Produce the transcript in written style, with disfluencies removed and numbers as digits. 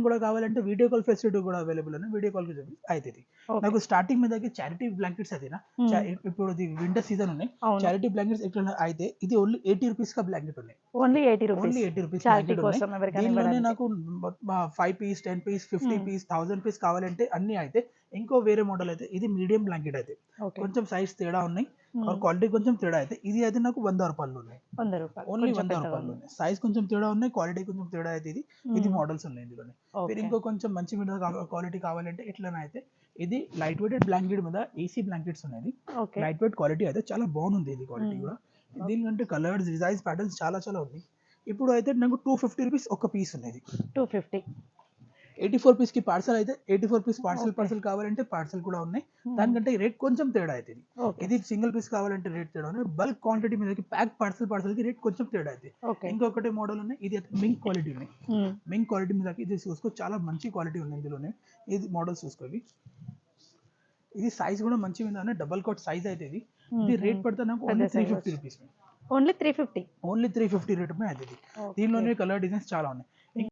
కూడా కావాలంటే video call facility కూడా అవైలబుల్ ఉన్నాయి, వీడియో కాల్ అవుతుంది. నాకు స్టార్టింగ్ మీద చారిటీ బ్లాంకెట్స్ అయితే ఇప్పుడు ఇది వింటర్ సీజన్ ఉన్నాయి, చారిటీ బ్లాంకెట్స్ ఎట్లా అయితే ఇది ఓన్లీ 80 రూపీస్ కా బ్లాంకెట్ ఉన్నాయి, only 80 only rupees 80 rupees charity blanket ఉన్నాయి. కోసం ఎవరికైనా దీనిలోనే ఇవ్వడానికి. నాకు 5 పీస్ 10 పీస్ 50 పీస్ 1000 పీస్ కావాలంటే అన్ని అయితే. ఇంకో వేరే మోడల్ అయితే ఇది మీడియం బ్లాంకెట్ అయితే ఓకే కొంచెం సైజ్ తేడా ఉన్నాయి, క్వాలిటీ కొంచెం తేడా అయితే. ఇది అయితే నాకు 100 రూపాయలు ఉన్నాయి, 100 రూపాయలు ఓన్లీ కొంచెం 100 పెద్దగా రూపాయలు ఉంది. ఉన్నాయి. సైజ్ కొంచెం తేడా ఉన్నాయి, క్వాలిటీ కొంచెం తేడా అయితే. ఇది మోడల్స్ ఉన్నాయి ఇందులోనే. మీరు ఓకే ఇంకో కొంచెం మంచి మీద క్వాలిటీ కావాలంటే ఇట్లనే అయితే ఇది లైట్ వెయిటెడ్ బ్లాంకెట్ మీద ఏసీ బ్లాంకెట్స్ ఉన్నాయి. ఓకే లైట్ వెయిట్ క్వాలిటీ అయితే చాలా బాగుంది, ఇది క్వాలిటీ కూడా. దీనికంటే కలర్స్ డిజైన్స్ ప్యాటర్న్స్ చాలా చాలా ఉన్నాయి. ఇప్పుడు అయితే నాకు 250 రూపీస్ ఒక పీస్ ఉన్నది. 250 84 పీస్ కి పార్సల్ అయితే 84 పీస్ Okay. పార్సల్ కావాలంటే పార్సల్ కూడా ఉన్నాయి. దానికంటే రేట్ కొంచెం తేడా అవుతుంది. ఓకే ఇది సింగిల్ పీస్ కావాలంటే రేట్ తేడా ఉన్నాయి, బల్క్ క్వాంటిటీ మీద ప్యాక్ పార్సల్ కి రేట్ కొంచెం తేడా అవుతుంది. ఓకే ఇంకొకటి మోడల్ ఉన్నాయి, ఇది మింక్ క్వాలిటీ ఉన్నాయి. మింక్ క్వాలిటీ మీద ఇది చూసుకో, చాలా మంచి క్వాలిటీ ఉంది ఇందులోనే. ఇది మోడల్స్ చూసుకోవి, ఇది సైజ్ కూడా మంచి మీద డబల్ కోట్ సైజ్ అయితే. ఇది రేట్ పడితే నాకు only 350 rupees, only 350 only 350 rate మీద అవుతుంది. దీనిలోనే కలర్ డిజైన్స్ చాలా ఉన్నాయి.